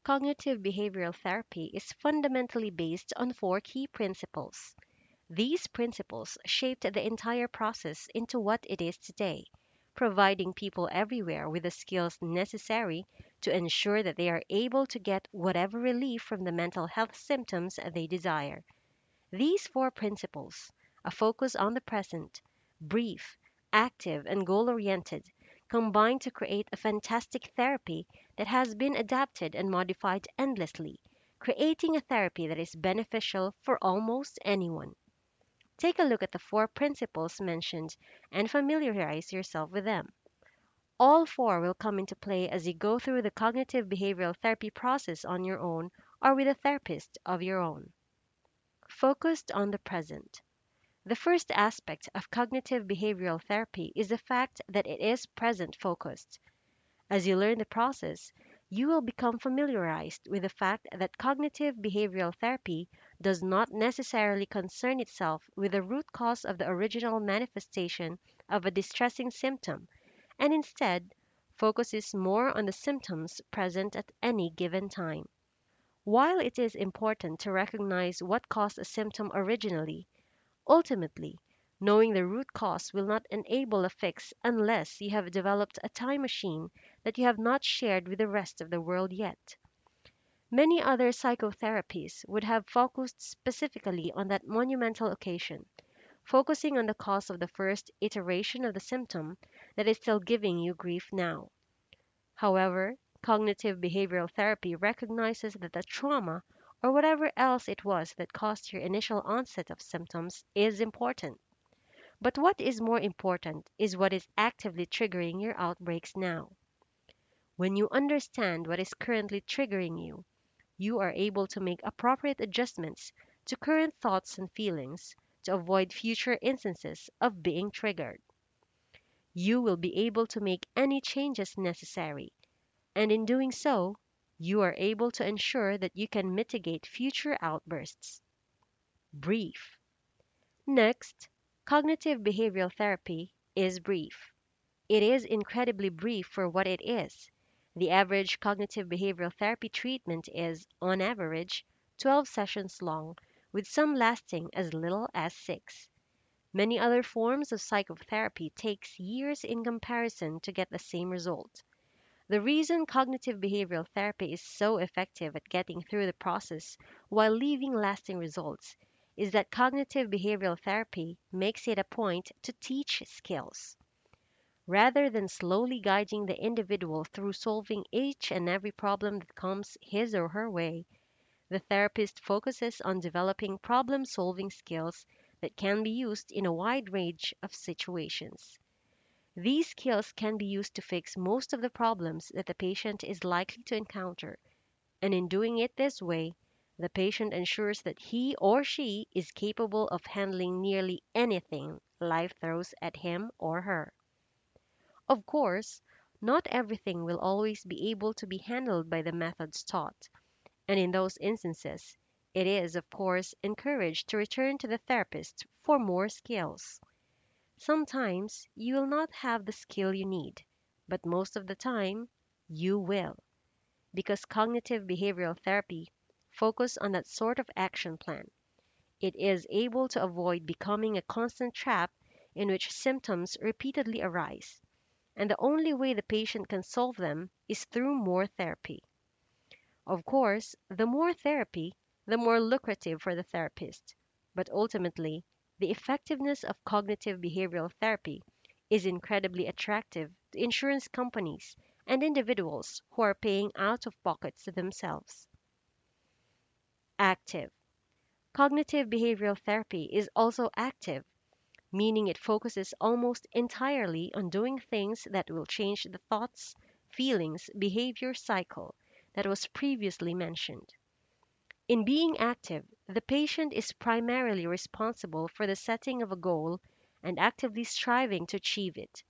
Cognitive behavioral therapy is fundamentally based on four key principles. These principles shaped the entire process into what it is today, providing people everywhere with the skills necessary to ensure that they are able to get whatever relief from the mental health symptoms they desire. These four principles, a focus on the present, brief, active, and goal oriented, combine to create a fantastic therapy that has been adapted and modified endlessly, creating a therapy that is beneficial for almost anyone. Take a look at the four principles mentioned and familiarize yourself with them. All four will come into play as you go through the cognitive behavioral therapy process on your own or with a therapist of your own. Focused on the present. The first aspect of cognitive behavioral therapy is the fact that it is present focused. As you learn the process, you will become familiarized with the fact that cognitive behavioral therapy does not necessarily concern itself with the root cause of the original manifestation of a distressing symptom, and instead focuses more on the symptoms present at any given time. While it is important to recognize what caused a symptom originally, ultimately, knowing the root cause will not enable a fix unless you have developed a time machine that you have not shared with the rest of the world yet. Many other psychotherapies would have focused specifically on that monumental occasion, focusing on the cause of the first iteration of the symptom that is still giving you grief now. However, cognitive behavioral therapy recognizes that the trauma, or whatever else it was that caused your initial onset of symptoms, is important. But what is more important is what is actively triggering your outbreaks now. When you understand what is currently triggering you, you are able to make appropriate adjustments to current thoughts and feelings to avoid future instances of being triggered. You will be able to make any changes necessary, and in doing so, you are able to ensure that you can mitigate future outbursts. Brief. Next, cognitive behavioral therapy is brief. It is incredibly brief for what it is. The average cognitive behavioral therapy treatment is, on average, 12 sessions long, with some lasting as little as 6. Many other forms of psychotherapy takes years in comparison to get the same result. The reason cognitive behavioral therapy is so effective at getting through the process while leaving lasting results is that cognitive behavioral therapy makes it a point to teach skills. Rather than slowly guiding the individual through solving each and every problem that comes his or her way, the therapist focuses on developing problem solving skills that can be used in a wide range of situations. These skills can be used to fix most of the problems that the patient is likely to encounter, and in doing it this way, the patient ensures that he or she is capable of handling nearly anything life throws at him or her. Of course, not everything will always be able to be handled by the methods taught, and in those instances, it is, of course, encouraged to return to the therapist for more skills. Sometimes you will not have the skill you need, but most of the time you will, because cognitive behavioral therapy focus on that sort of action plan. It is able to avoid becoming a constant trap in which symptoms repeatedly arise, and the only way the patient can solve them is through more therapy. Of course, the more therapy, the more lucrative for the therapist, but ultimately, the effectiveness of cognitive behavioral therapy is incredibly attractive to insurance companies and individuals who are paying out of pockets to themselves. Active. Cognitive behavioral therapy is also active, meaning it focuses almost entirely on doing things that will change the thoughts, feelings, behavior cycle that was previously mentioned. In being active, the patient is primarily responsible for the setting of a goal and actively striving to achieve it.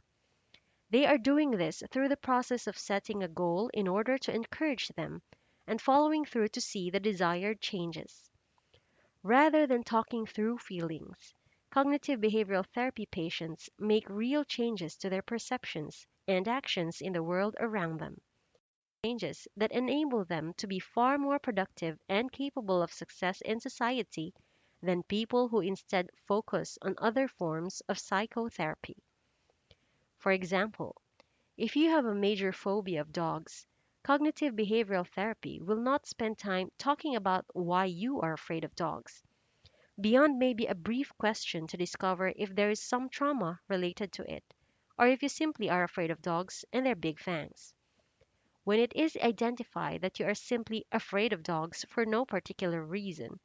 They are doing this through the process of setting a goal in order to encourage them and following through to see the desired changes. Rather than talking through feelings, cognitive behavioral therapy patients make real changes to their perceptions and actions in the world around them. changes that enable them to be far more productive and capable of success in society than people who instead focus on other forms of psychotherapy. For example, if you have a major phobia of dogs, cognitive behavioral therapy will not spend time talking about why you are afraid of dogs, beyond maybe a brief question to discover if there is some trauma related to it, or if you simply are afraid of dogs and their big fangs. When it is identified that you are simply afraid of dogs for no particular reason,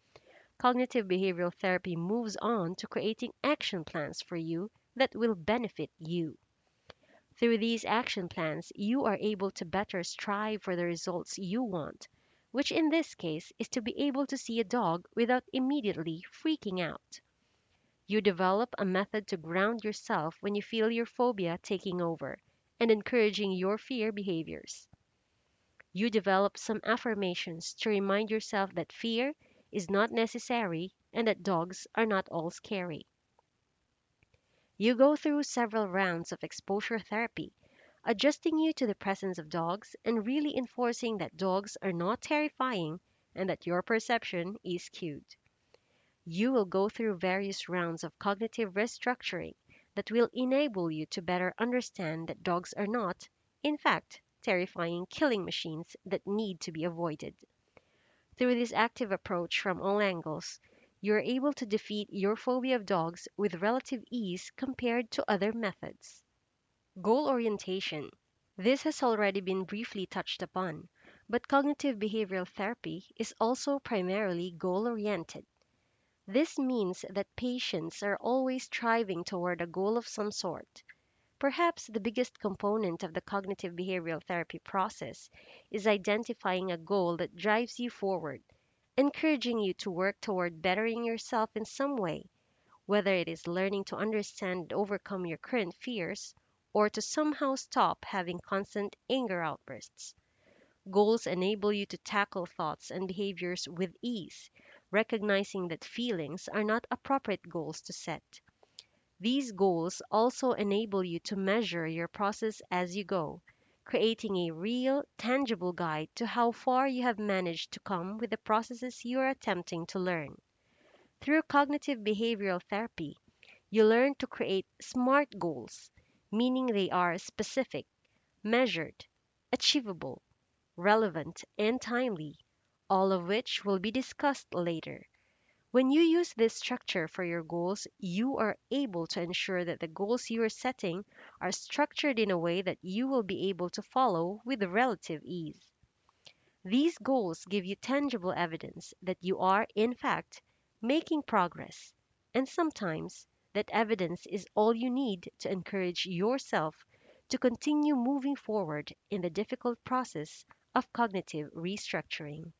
cognitive behavioral therapy moves on to creating action plans for you that will benefit you. Through these action plans, you are able to better strive for the results you want, which in this case is to be able to see a dog without immediately freaking out. You develop a method to ground yourself when you feel your phobia taking over and encouraging your fear behaviors. You develop some affirmations to remind yourself that fear is not necessary and that dogs are not all scary. You go through several rounds of exposure therapy, adjusting you to the presence of dogs and really enforcing that dogs are not terrifying and that your perception is skewed. You will go through various rounds of cognitive restructuring that will enable you to better understand that dogs are not, in fact, terrifying killing machines that need to be avoided. Through this active approach from all angles, you are able to defeat your phobia of dogs with relative ease compared to other methods. Goal orientation. This has already been briefly touched upon, but cognitive behavioral therapy is also primarily goal oriented. This means that patients are always striving toward a goal of some sort. Perhaps the biggest component of the cognitive behavioral therapy process is identifying a goal that drives you forward, encouraging you to work toward bettering yourself in some way, whether it is learning to understand and overcome your current fears or to somehow stop having constant anger outbursts. Goals enable you to tackle thoughts and behaviors with ease, recognizing that feelings are not appropriate goals to set. These goals also enable you to measure your process as you go, creating a real, tangible guide to how far you have managed to come with the processes you are attempting to learn. Through cognitive behavioral therapy, you learn to create SMART goals, meaning they are specific, measured, achievable, relevant, and timely, all of which will be discussed later. When you use this structure for your goals, you are able to ensure that the goals you are setting are structured in a way that you will be able to follow with relative ease. These goals give you tangible evidence that you are, in fact, making progress, and sometimes that evidence is all you need to encourage yourself to continue moving forward in the difficult process of cognitive restructuring.